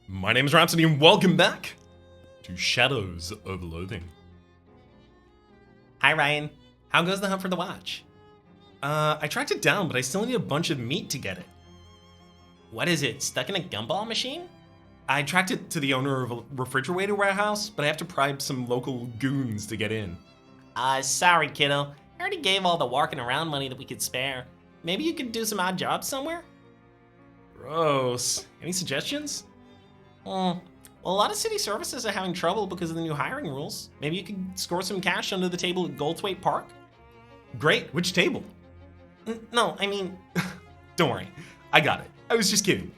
My name is Rhapsody and welcome back to Shadows of Loathing. Hi Ryan, how goes the hunt for the watch? I tracked it down, but I still need a bunch of meat to get it. What is it, stuck in a gumball machine? I tracked it to the owner of a refrigerator warehouse, but I have to bribe some local goons to get in. Sorry kiddo, I already gave all the walking around money that we could spare. Maybe you could do some odd jobs somewhere? Gross. Any suggestions? Well, a lot of city services are having trouble because of the new hiring rules. Maybe you could score some cash under the table at Goldthwaite Park? Great, which table? No, I mean... Don't worry, I got it. I was just kidding.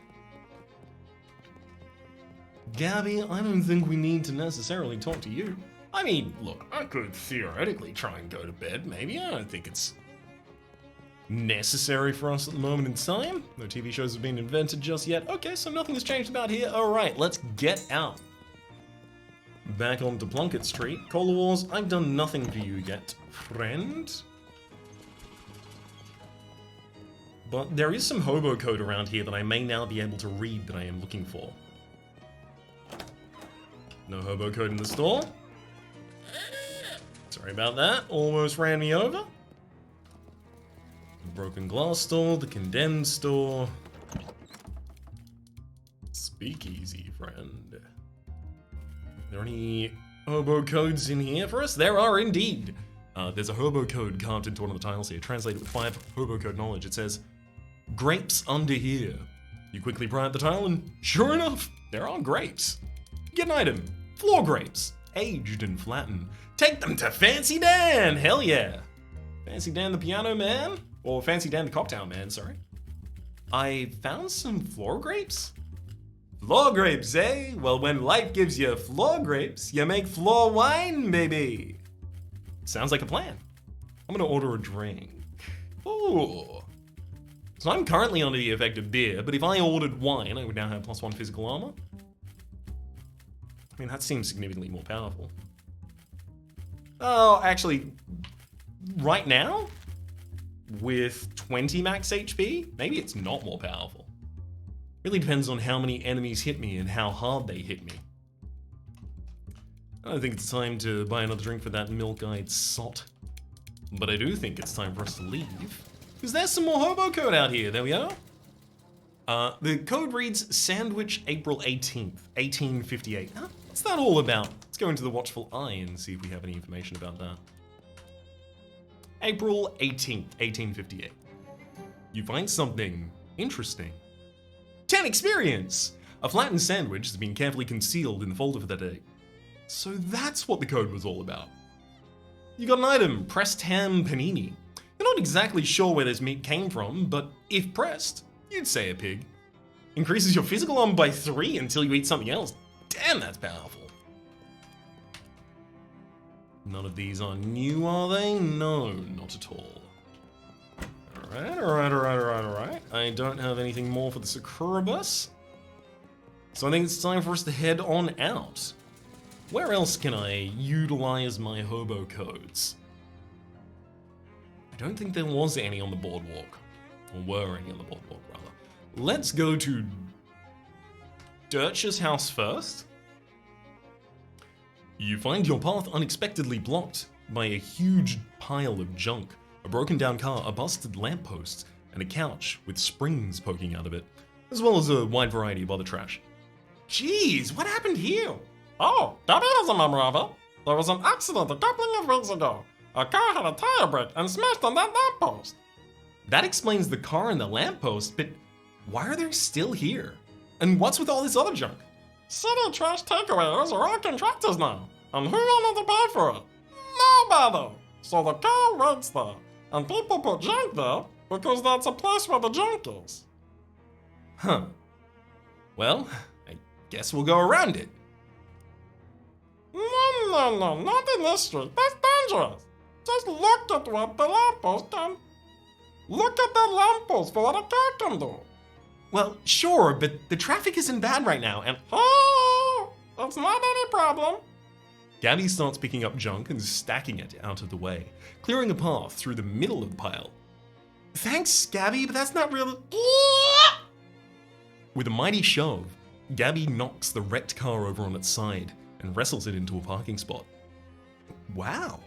Gabby, I don't think we need to necessarily talk to you. I mean, look, I could theoretically try and go to bed, maybe. I don't think it's necessary for us at the moment in time. No TV shows have been invented just yet. Okay, so nothing has changed about here. All right, let's get out. Back onto Plunkett Street. Cola Wars, I've done nothing for you yet, friend. But there is some hobo code around here that I may now be able to read that I am looking for. No hobo code in the store. Sorry about that, almost ran me over. The broken glass store, the condemned store. Speakeasy, friend. Are there any hobo codes in here for us? There are indeed. There's a hobo code carved into one of the tiles here, translated with 5 hobo code knowledge. It says, grapes under here. You quickly pry at the tile and sure enough, there are grapes. Get an item, floor grapes, aged and flattened. Take them to Fancy Dan, hell yeah. Fancy Dan the piano man? Or Fancy Dan the cocktail man, sorry. I found some floor grapes? Floor grapes, eh? Well, when life gives you floor grapes, you make floor wine, baby. Sounds like a plan. I'm gonna order a drink. Ooh. So I'm currently under the effect of beer, but if I ordered wine, I would now have +1 physical armor. I mean, that seems significantly more powerful. Oh, actually, right now, with 20 max HP, maybe it's not more powerful. Really depends on how many enemies hit me and how hard they hit me. I don't think it's time to buy another drink for that milk-eyed sot. But I do think it's time for us to leave. Because there's some more hobo code out here, there we are. The code reads Sandwich April 18th, 1858. Huh? What's that all about? Let's go into the Watchful Eye and see if we have any information about that. April 18th, 1858. You find something interesting. 10 experience! A flattened sandwich has been carefully concealed in the folder for the day. So that's what the code was all about. You got an item, pressed ham panini. You're not exactly sure where this meat came from, but if pressed, you'd say a pig. Increases your physical armor by 3 until you eat something else. Damn, that's powerful. None of these are new, are they? No, not at all. Alright. I don't have anything more for the Sakura bus. So I think it's time for us to head on out. Where else can I utilize my hobo codes? I don't think there was any on the boardwalk. Or were any on the boardwalk, rather. Let's go to Dirch's house first. You find your path unexpectedly blocked by a huge pile of junk. A broken down car, a busted lamppost, and a couch with springs poking out of it, as well as a wide variety of other trash. Jeez, what happened here? Oh, that is a memory of it. There was an accident a couple of weeks ago. A car had a tire break and smashed on that lamppost. That explains the car and the lamppost, but why are they still here? And what's with all this other junk? City trash takeaways are all contractors now. And who wanted to pay for it? Nobody. So the car waits there. And people put junk there because that's a place where the junk is. Huh. Well, I guess we'll go around it. No, not in this street. That's dangerous. Just look at what the lamppost can. Look at the lamppost for what a car can do. Well, sure, but the traffic isn't bad right now, and Oh, it's not any problem. Gabby starts picking up junk and stacking it out of the way, clearing a path through the middle of the pile. Thanks, Gabby, but that's not real. With a mighty shove, Gabby knocks the wrecked car over on its side and wrestles it into a parking spot. Wow.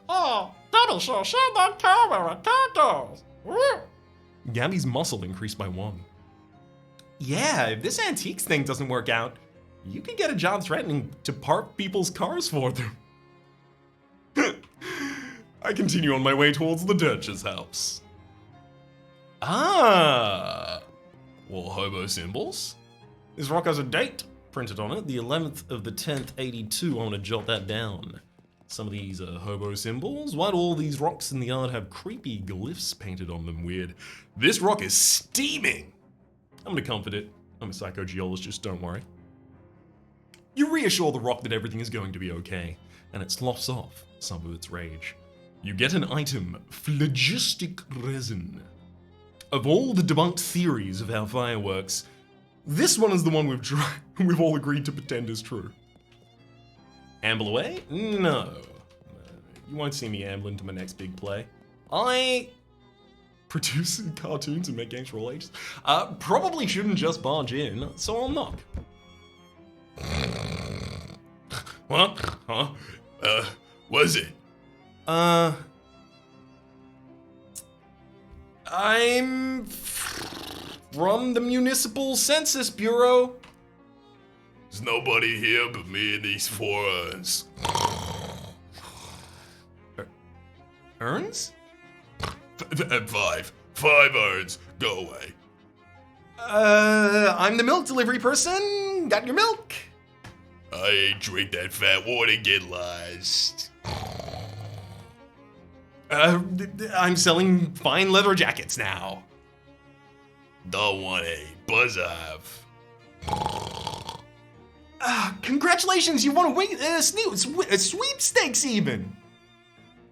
Oh, Gabby sure showed that car where a car goes. Woo. Gabby's muscle increased by 1. Yeah, if this antiques thing doesn't work out, you could get a job threatening to park people's cars for them. I continue on my way towards the Dirch's house. Ah! Well, hobo symbols? This rock has a date printed on it, the 11th of the 10th, 82. I want to jot that down. Some of these are hobo symbols. Why do all these rocks in the yard have creepy glyphs painted on them? Weird. This rock is steaming! I'm gonna comfort it. I'm a psychogeologist, don't worry. You reassure the rock that everything is going to be okay, and it sloughs off some of its rage. You get an item, phlogistic resin. Of all the debunked theories of how fire works, this one is the one we've all agreed to pretend is true. Amble away? No. You won't see me amble into my next big play. I produce cartoons and make games for all ages. Probably shouldn't just barge in, so I'll knock. What? Huh? Was it? I'm from the Municipal Census Bureau. There's nobody here but me and these 4 urns. Urns? 5. 5 urns. Go away. I'm the milk delivery person. Got your milk? I ain't drink that fat water, get lost. I'm selling fine leather jackets now. Don't want a buzz off. Congratulations, you won a sweepstakes even.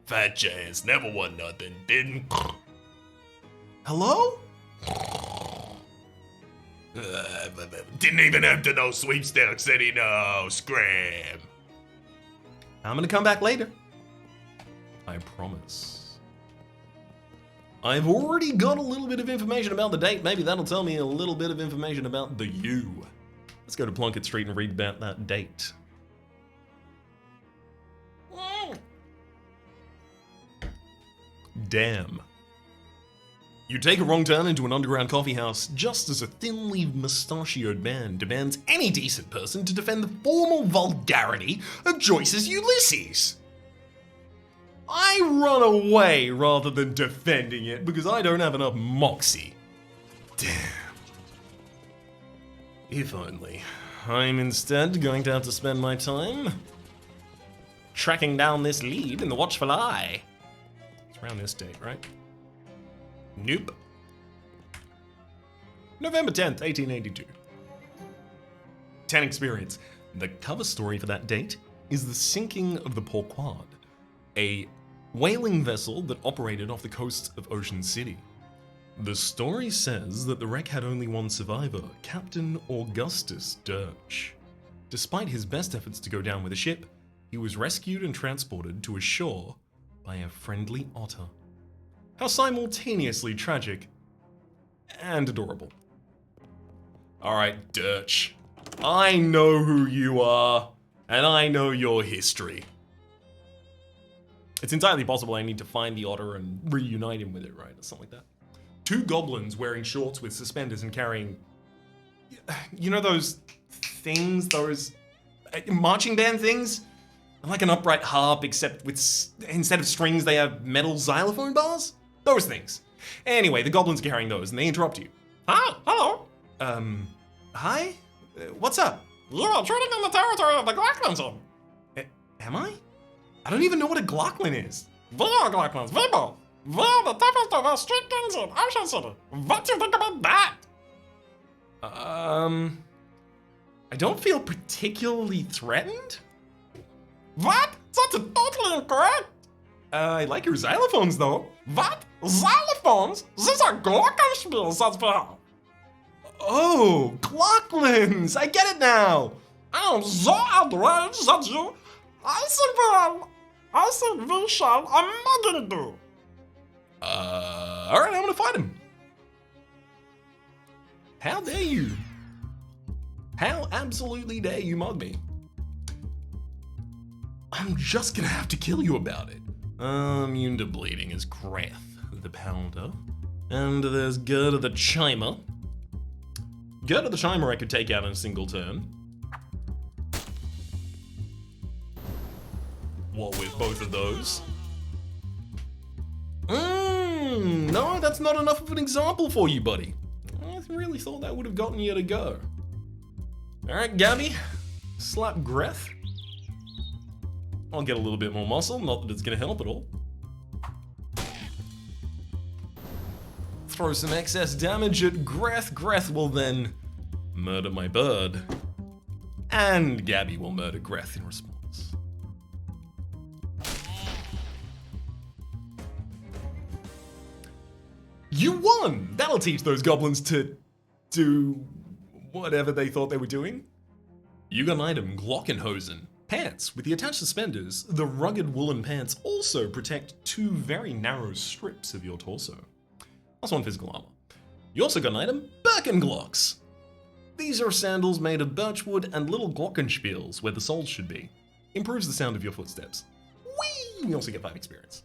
Fat chance, never won nothing, didn't. Hello? Didn't even enter no sweepstakes, said he no, scram. I'm gonna come back later. I promise. I've already got a little bit of information about the date. Maybe that'll tell me a little bit of information about the you. Let's go to Plunkett Street and read about that date. Damn. You take a wrong turn into an underground coffee house just as a thinly mustachioed man demands any decent person to defend the formal vulgarity of Joyce's Ulysses. I run away rather than defending it because I don't have enough moxie. Damn. If only. I'm instead going to have to spend my time tracking down this lead in the watchful eye. It's around this date, right? Nope. November 10th, 1882. 10 experience. The cover story for that date is the sinking of the Porquod, a whaling vessel that operated off the coast of Ocean City. The story says that the wreck had only one survivor, Captain Augustus Dirch. Despite his best efforts to go down with the ship, he was rescued and transported to a shore by a friendly otter. How simultaneously tragic and adorable. Alright, Dirch. I know who you are, and I know your history. It's entirely possible I need to find the otter and reunite him with it, right? Or something like that. 2 goblins wearing shorts with suspenders and carrying... You know those things, those marching band things? Like an upright harp, except with, instead of strings, they have metal xylophone bars? Those things. Anyway, the goblins are carrying those, and they interrupt you. Hi, hello. Hi? What's up? You are treading on the territory of the Glocklands. Am I? I don't even know what a Glocklin is. We are Glocklands, we both. We are the toughest of our street gangs in Ocean City. What do you think about that? I don't feel particularly threatened. What? That's totally incorrect. I like your xylophones, though. What? Xylophones? These are glockenspiels as well. Oh, Glocklins! I get it now! I am so outraged at you. I think we shall mugging do. Alright, I'm gonna fight him. How dare you? How absolutely dare you mug me? I'm just gonna have to kill you about it. Immune to bleeding is Grath the Pounder. And there's Gerda the Chimer. Gerda the Chimer I could take out in a single turn. What with both of those? No, that's not enough of an example for you, buddy. I really thought that would have gotten you to go. Alright, Gabby, slap Greth. I'll get a little bit more muscle, not that it's gonna help at all. Throw some excess damage at Greth. Greth will then murder my bird. And Gabby will murder Greth in response. You won! That'll teach those goblins to do whatever they thought they were doing. You got an item, Glockenhosen. Pants with the attached suspenders. The rugged woolen pants also protect 2 very narrow strips of your torso. Plus 1 physical armor. You also got an item, Birkenglocks. These are sandals made of birchwood and little glockenspiels where the soles should be. Improves the sound of your footsteps. Whee! We also get 5 experience.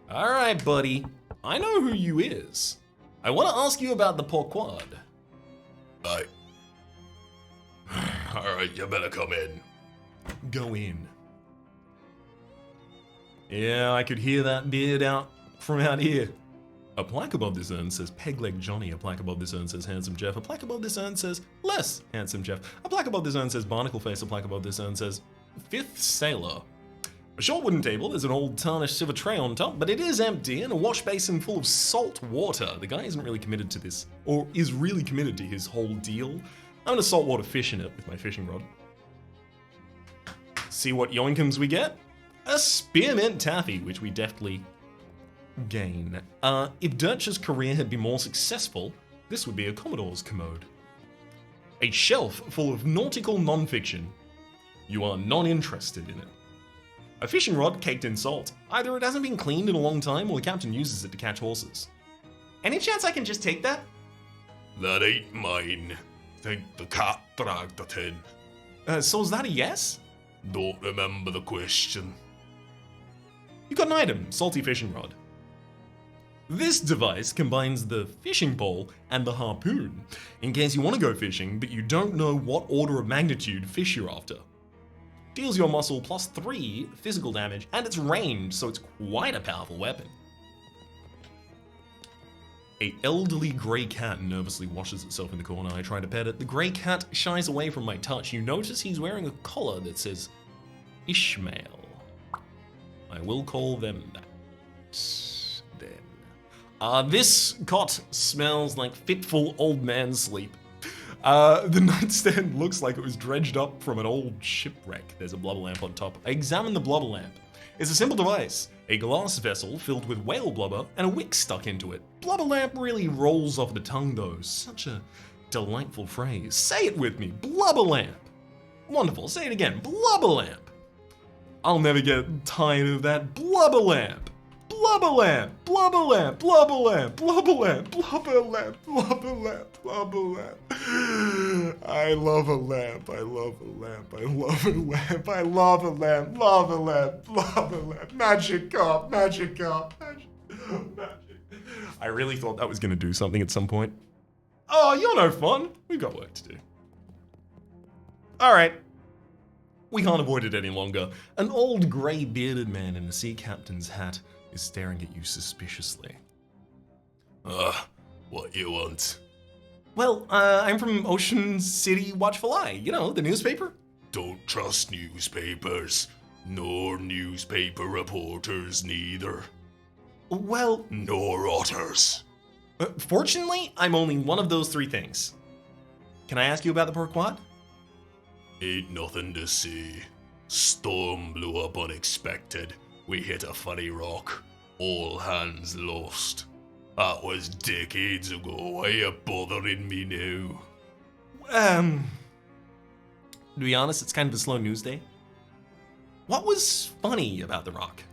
Alright, buddy. I know who you is. I want to ask you about the Porquod. Aye. Alright, you better come in. Go in. Yeah, I could hear that beard out from out here. A plaque above this urn says Pegleg Johnny. A plaque above this urn says Handsome Jeff. A plaque above this urn says Less Handsome Jeff. A plaque above this urn says Barnacle Face. A plaque above this urn says Fifth Sailor. A short wooden table, there's an old tarnished silver tray on top, but it is empty, and a wash basin full of salt water. The guy isn't really committed to this, or is really committed to his whole deal. I'm gonna saltwater fish in it with my fishing rod. See what yoinkums we get? A spearmint taffy, which we deftly gain. If Dirch's career had been more successful, this would be a Commodore's commode. A shelf full of nautical non-fiction. You are non-interested in it. A fishing rod caked in salt. Either it hasn't been cleaned in a long time, or the captain uses it to catch horses. Any chance I can just take that? That ain't mine. Think the cat dragged it in. So is that a yes? Don't remember the question. You got an item, salty fishing rod. This device combines the fishing pole and the harpoon, in case you want to go fishing, but you don't know what order of magnitude fish you're after. Deals your muscle plus 3 physical damage, and it's ranged, so it's quite a powerful weapon. A elderly grey cat nervously washes itself in the corner. I try to pet it. The grey cat shies away from my touch. You notice he's wearing a collar that says Ishmael. I will call them that then. This cot smells like fitful old man sleep. The nightstand looks like it was dredged up from an old shipwreck. There's a blubber lamp on top. I examine the blubber lamp. It's a simple device. A glass vessel filled with whale blubber and a wick stuck into it. Blubber lamp really rolls off the tongue though. Such a delightful phrase. Say it with me. Blubber lamp. Wonderful. Say it again. Blubber lamp. I'll never get tired of that. Blubber lamp. Blubber lamp, blubber lamp, blubber lamp, blubber lamp, blubber lamp, blubber lamp, blubber lamp. I love a lamp, I love a lamp, I love a lamp, I love a lamp, love a lamp, love a lamp. Magic carp, magic carp, magic. I really thought that was gonna do something at some point. Oh, you're no fun. We've got work to do. All right. We can't avoid it any longer. An old grey bearded man in a sea captain's hat is staring at you suspiciously. What you want? Well, I'm from Ocean City Watchful Eye. You know, the newspaper? Don't trust newspapers, nor newspaper reporters neither. Well, Nor otters. Fortunately, I'm only one of those 3 things. Can I ask you about the Porquod? Ain't nothing to see. Storm blew up unexpected. We hit a funny rock. All hands lost. That was decades ago. Why you bothering me now? To be honest, it's kind of a slow news day. What was funny about the rock?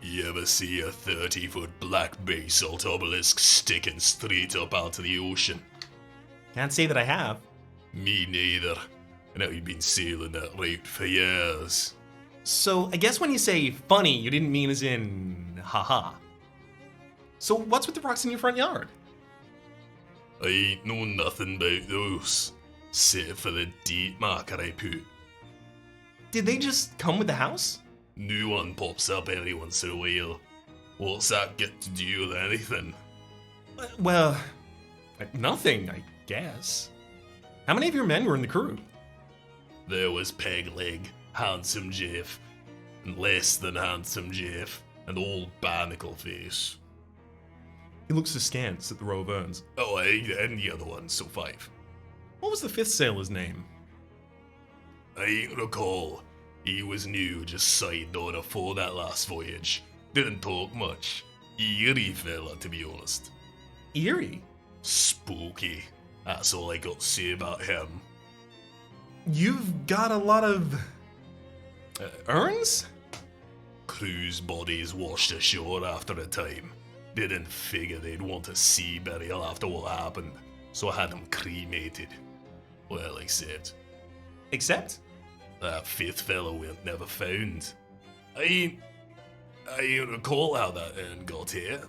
You ever see a 30-foot black basalt obelisk sticking straight up out of the ocean? Can't say that I have. Me neither. And I've been sailing that route for years. So I guess when you say funny, you didn't mean as in haha. So what's with the rocks in your front yard? I ain't know nothing about those, save for the date marker I put. Did they just come with the house? New one pops up every once in a while. What's that got to do with anything? Well, nothing, I guess. How many of your men were in the crew? There was Pegleg, Handsome Jeff, and Less Than Handsome Jeff, and Old Barnacle Face. He looks askance at the row of urns. Oh, and the other one, so 5. What was the 5th sailor's name? I ain't recall. He was new, just signed on afore that last voyage. Didn't talk much. Eerie fella, to be honest. Eerie? Spooky. That's all I got to say about him. You've got a lot of... urns? Crew's bodies washed ashore after a time. Didn't figure they'd want a sea burial after what happened, so I had them cremated. Well, except... Except? That 5th fellow weren't never found. I ain't recall how that urn got here.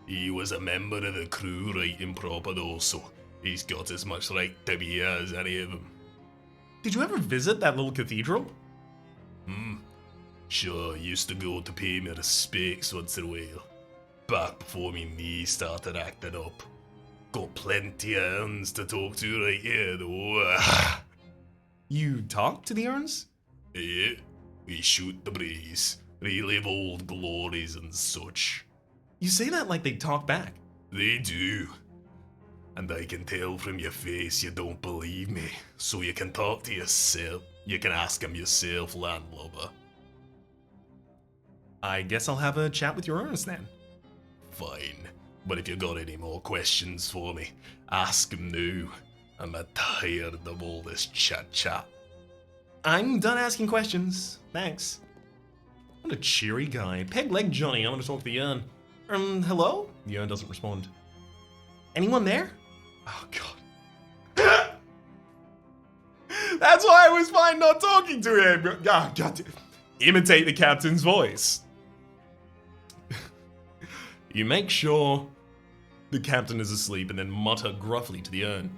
He was a member of the crew right and proper though, so he's got as much right to be here as any of them. Did you ever visit that little cathedral? Sure, used to go to pay me respects once in a while. Back before me knees started acting up. Got plenty of urns to talk to right here though. You talked to the urns? Yeah, we shoot the breeze, relive old glories and such. You say that like they talk back. They do. And I can tell from your face you don't believe me, so you can talk to yourself. You can ask him yourself, landlubber. I guess I'll have a chat with your urns then. Fine, but if you got any more questions for me, ask him now. I'm tired of all this chat. I'm done asking questions. Thanks. What a cheery guy. Peg leg Johnny, I want to talk to the urn. Hello? The urn doesn't respond. Anyone there? Oh, God. That's why I was fine not talking to him. Oh, God. Imitate the captain's voice. You make sure the captain is asleep and then mutter gruffly to the urn.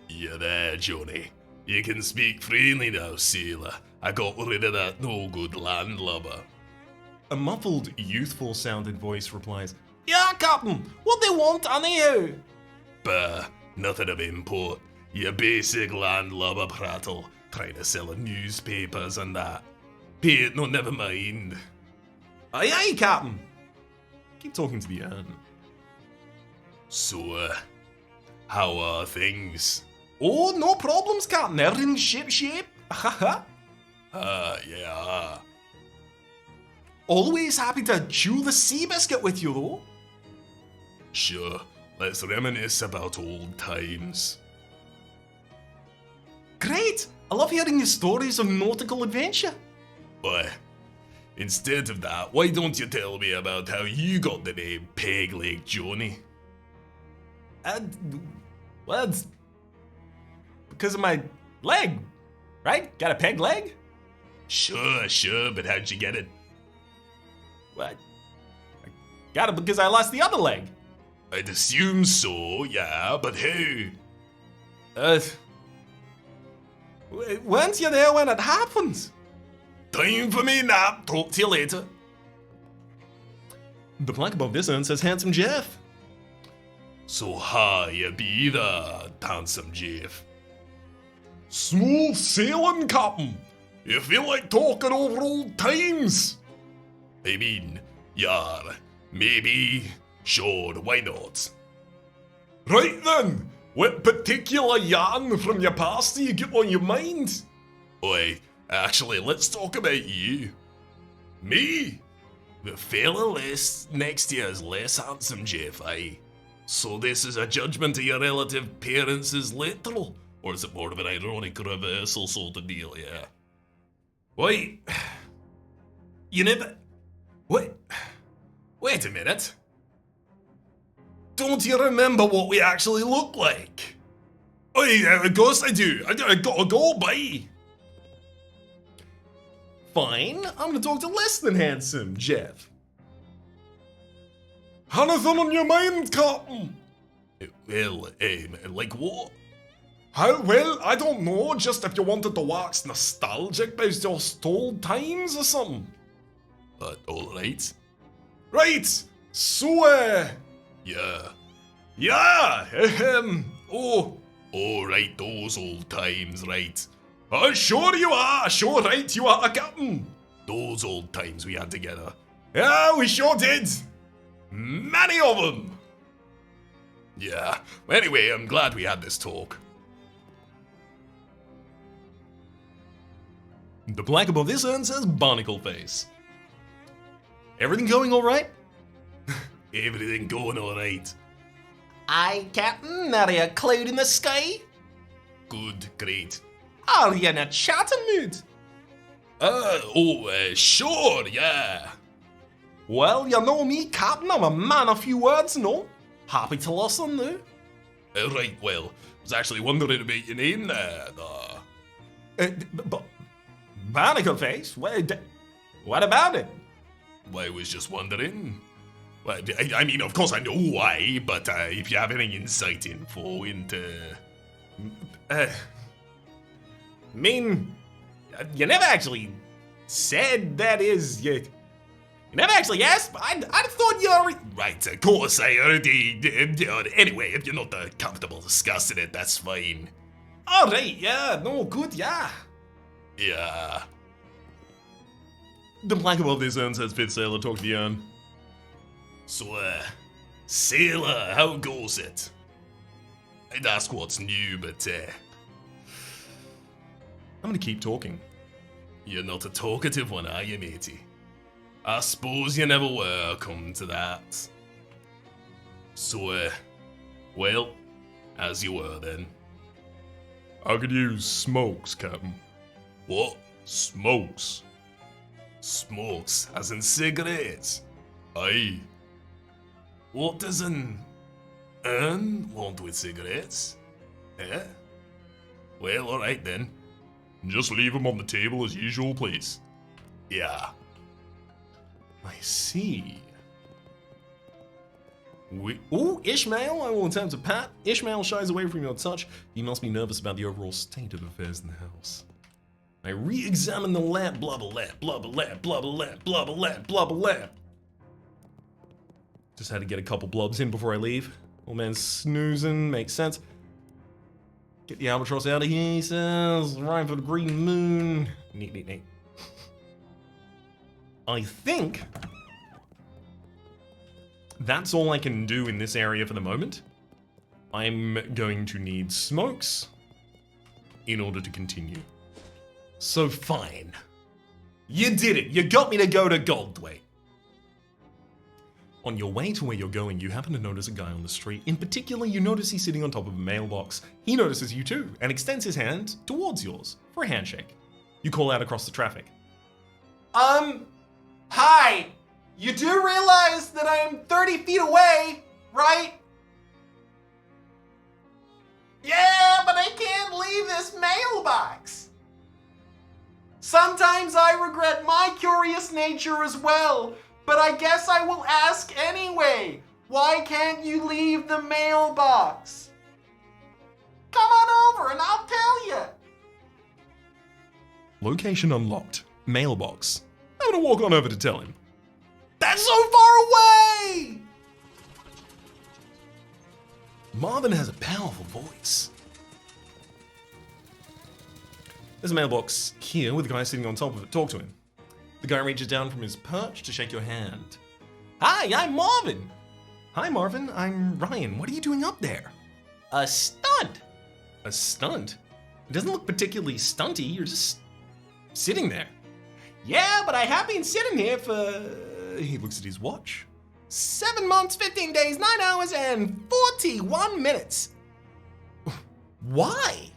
You there, Johnny? You can speak freely now, sailor. I got rid of that no-good landlubber. A muffled, youthful-sounded voice replies, Yeah, Captain. What they want, anyhow? Bah, nothing of import. Your basic landlubber prattle, trying to sell newspapers and that. Pay it, no, never mind. Aye, aye, Captain. Keep talking to the urn. So, how are things? Oh, no problems, Captain. Everything's ship. Haha. Yeah. Always happy to chew the sea biscuit with you, though. Sure, let's reminisce about old times. Great. I love hearing your stories of nautical adventure. Boy, instead of that, why don't you tell me about how you got the name Peg Leg Johnny? Well, it's because of my leg, right? Got a peg leg? Sure, but how'd you get it? Well, I got it because I lost the other leg. I'd assume so, yeah, but how? Weren't you there when it happened? Time for me nap, talk to you later. The plaque above this urn says Handsome Jeff. So how you be the Handsome Jeff? Smooth sailing, Captain. You feel like talking over old times? I mean, yeah, maybe, sure, why not? Right then, what particular yarn from your past do you get on your mind? Oi, actually, let's talk about you. Me? The fella next to you is less handsome, Jeff, aye? So this is a judgment of your relative appearance is literal? Or is it more of an ironic reversal sort of deal, yeah? Wait. You never... Wait a minute. Don't you remember what we actually look like? Oh, yeah, of course I do. I gotta go, bye. Fine, I'm gonna talk to less than handsome Jeff. Anything on your mind, Captain? Well, like what? How, well, I don't know, just if you wanted to wax nostalgic about just old times or something. Alright. Right, so, Yeah. Oh, Alright, those old times, right. sure you are, sure right you are, Captain. Those old times we had together. Yeah, we sure did. Many of them. Yeah. Anyway, I'm glad we had this talk. The plaque above this urn says Barnacle Face. Everything going alright? Everything going alright. Aye, Captain, are you a cloud in the sky? Good, great. Are you in a chatting mood? Sure, yeah. Well, you know me, Captain, I'm a man of few words, no? Happy to listen, no? Right, well, I was actually wondering about your name there. Barnacle Face? What about it? Well, I was just wondering. Well, I mean, of course I know why, but if you have any insight info into... mean, you never actually said that is, you never actually asked, but I thought you already... Right, of course I already... Anyway, if you're not comfortable discussing it, that's fine. Alright, yeah, no, good, yeah. Yeah. The plaque above this urn says Fifth Sailor, talk to the urn. So, Sailor, how goes it? I'd ask what's new, but, I'm gonna keep talking. You're not a talkative one, are you, matey? I suppose you never were, come to that. So, well, as you were then. I could use smokes, Captain. What? Smokes? Smokes, as in cigarettes? Aye. What does an urn want with cigarettes? Eh? Well, alright then. Just leave them on the table as usual, please. Yeah. I see. Ooh, Ishmael, I will attempt to pat. Ishmael shies away from your touch. He must be nervous about the overall state of affairs in the house. I re-examine the lamp, blubber lamp, blubber lamp, blubber lamp, blubber lamp, blubber lamp. Just had to get a couple blubs in before I leave. Old man snoozing, makes sense. Get the albatross out of here, he says. Right for the green moon. Neat, neat, neat. I think that's all I can do in this area for the moment. I'm going to need smokes in order to continue. So fine. You did it. You got me to go to Goldthwaite. On your way to where you're going, you happen to notice a guy on the street. In particular, you notice he's sitting on top of a mailbox. He notices you too, and extends his hand towards yours for a handshake. You call out across the traffic. Hi! You do realize that I am 30 feet away, right? Yeah, but I can't leave this mailbox. Sometimes I regret my curious nature as well, but I guess I will ask anyway. Why can't you leave the mailbox? Come on over and I'll tell you. Location unlocked. Mailbox. I'm gonna walk on over to tell him. That's so far away! Marvin has a powerful voice. There's a mailbox here with a guy sitting on top of it. Talk to him. The guy reaches down from his perch to shake your hand. Hi, I'm Marvin. Hi, Marvin. I'm Ryan. What are you doing up there? A stunt. A stunt? It doesn't look particularly stunty. You're just sitting there. Yeah, but I have been sitting here for... He looks at his watch. 7 months, 15 days, 9 hours, and 41 minutes. Why?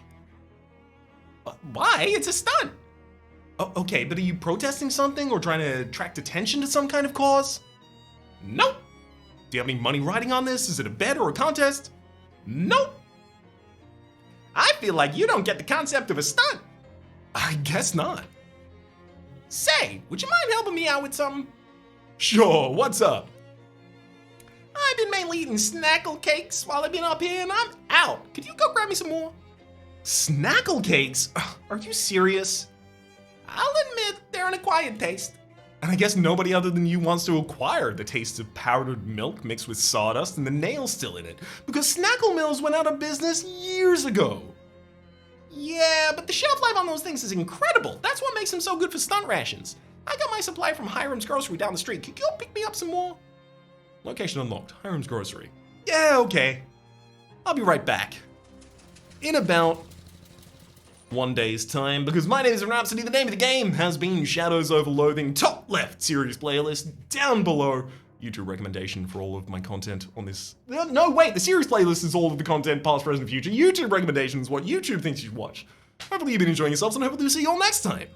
Why? It's a stunt. Oh, okay, but are you protesting something or trying to attract attention to some kind of cause? Nope. Do you have any money riding on this? Is it a bet or a contest? Nope. I feel like you don't get the concept of a stunt. I guess not. Say, would you mind helping me out with something? Sure, what's up? I've been mainly eating snackle cakes while I've been up here and I'm out. Could you go grab me some more? Snackle cakes? Ugh, are you serious? I'll admit they're an acquired taste. And I guess nobody other than you wants to acquire the taste of powdered milk mixed with sawdust and the nails still in it, because Snackle Mills went out of business years ago. Yeah, but the shelf life on those things is incredible. That's what makes them so good for stunt rations. I got my supply from Hiram's Grocery down the street. Could you pick me up some more? Location unlocked. Hiram's Grocery. Yeah, okay. I'll be right back. In about 1 day's time, because my name is Rhapsody. The name of the game has been Shadows over Loathing. Top left series playlist. Down below, YouTube recommendation for all of my content on this. No, wait, the series playlist is all of the content, past, present, future. YouTube recommendation is what YouTube thinks you should watch. Hopefully you've been enjoying yourselves, and hopefully we'll see you all next time.